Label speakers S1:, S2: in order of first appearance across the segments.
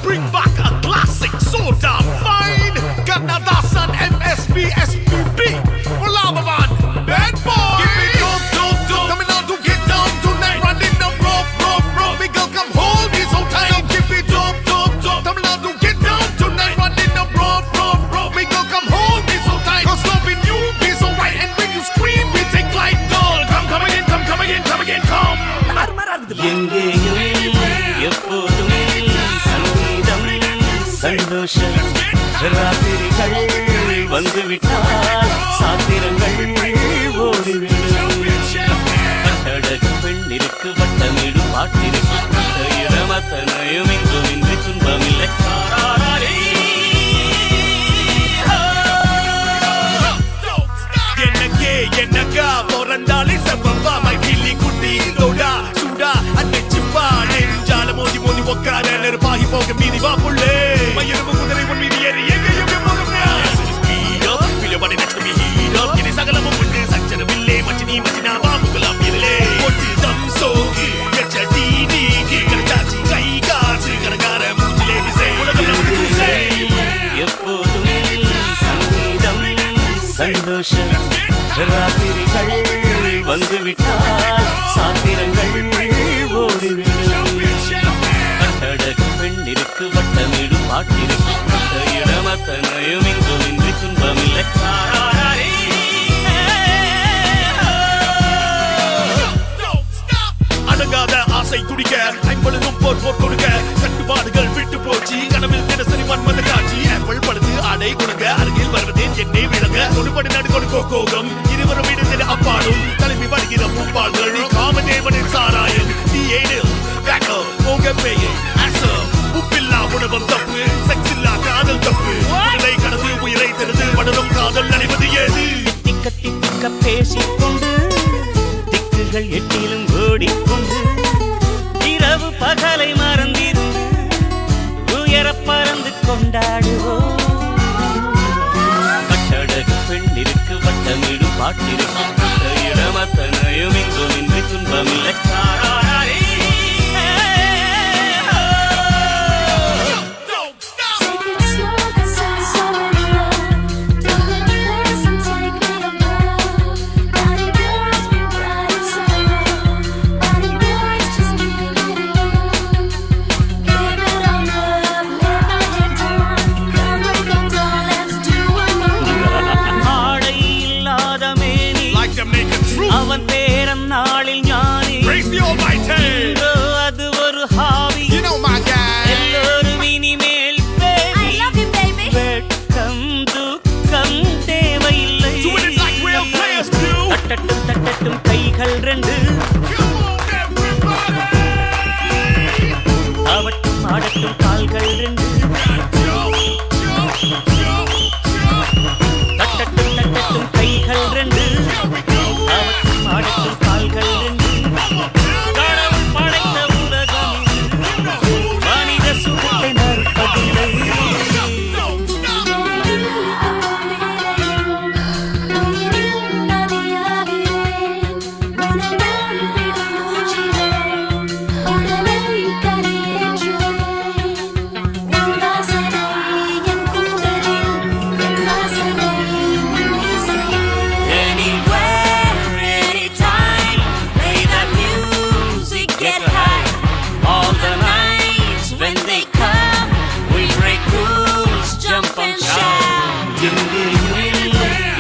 S1: bring back a classic, so damn fine. Kannadasan, MSP, SPB, Ulavaman, bad boy. Give me dope, dope, dope. Coming out to get down tonight, running the rope, rope, rope. Big girl, come hold me so tight. Give me dope, dope, dope. Coming out to get down tonight, running the rope, rope, rope. Big girl, come hold me so tight. 'Cause loving you be so right, and when you scream, we take flight. Girl, come again, come again, come again, come.
S2: எப்போதும் சங்கீதம் சந்தோஷம் ராத்திரிகள் வந்துவிட்டால் சாத்திரங்கள் ஓடிவிடும் கட்டழகு பெண்ணிற்கு வட்டமிடும் பாட்டிற்கு இடமத்தனையும் இங்கும் இன்றி துன்பமில்லை
S1: என்னக்கா பிறந்தாலே சம்பவா மைக்கிலி குட்டி லோடா சூடா அன்னைச்சிப்பா நெஞ்சால மோதி மோதி உக்கார நெருப்பாகி போக மீதி வா புள்ளே மயிரும் குதிரை உன் மீதி ஏறி எங்கேயும் போகும் பிள்ளைவாடி நட்சமி ஹீரோ இனி சகலமும் உண்டு சச்சரவில்லை மச்சினி மச்சினா பாபுகளாம் இல்லே ஒட்டு தம் சோக்கு எச்சடி நீக்கி கரச்சாச்சி கை காசு கரகார மூச்சிலே விசை உலகம் நமக்கு தூசை
S2: எப்போதும் சங்கீதம் சந்தோஷம் ராத்திரிகள் வந்துவிட்டால் சாத்திரங்கள் ஓடிவிடும் கட்டழகு பெண்ணிற்கு வட்டமிடும் பாட்டிற்கு இடமத்தனையும் இங்கும் இன்றி துன்பமில்லை
S1: அடங்காத ஆசை துடிக்க ஐம்பொழுதும் போர் போர் கொடுக்க கட்டுப்பாடுகள் விட்டு போச்சு கனவில் தினசரி மன்மத காட்சி ஆப்பிள் பழுது ஆடை கொடுங்க அருகில் வருவதேன் என்னை விளங்க கொடுபடி நடு கொடுக்கோ கோகம் இருவரும் இணைந்து அப்பாடும் தலைவி வருகிற பூப்பாள்கள் காமதேவனின் சாராயம் நீ ஏனில் பேக்கோ போக பேயே ஆசோ உப்பில்லா உணவம் தப்பு செக்ஸில்லா காதல் தப்பு உடலை கடந்து உயிரை தெரிந்து வளரும் காதல் நினைவது ஏது
S2: திக்க திக்க பேசிக்கொண்டு திக்குகள் எட்டிலும் ஓடிக்கொண்டு இரவு பகலை மறந்திருந்து உயர பறந்து கொண்டாடுவோம் கட்டழகு பெண்ணிற்கு வட்டமிடும் பாட்டிற்கு இடமத்தனையும் இங்கும் இன்றி துன்பமில்லை அவன் பேரன் நாளில் ஞானி அது ஒரு ஹாபி எல்லோரும் இனிமேல் வெட்கம் துக்கம் தேவையில்லை தட்டட்டும் தட்டட்டும் கைகள் ரெண்டு ஆவட்டும் ஆடட்டும் கால்கள் ரெண்டு தட்டட்டும் தட்டட்டும் கைகள் ரெண்டு ஆடட்டும் கால்கள் ரெண்டு கடவுள் படைத்த உலகம் மனித சுகத்தை மறுப்பதில்லை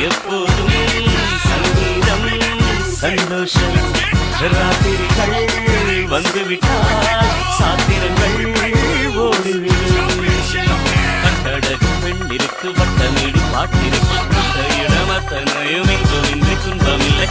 S2: எப்போதும் சங்கீதம் சந்தோஷம் ராத்திரிகள் வந்துவிட்டால் சாத்திரங்கள் ஓடிவிடும் கட்டழகு பெண்ணிற்கு வட்டமிடும் பாட்டிற்கு இடமத்தனையும் இங்கும் இன்றி துன்பமில்லை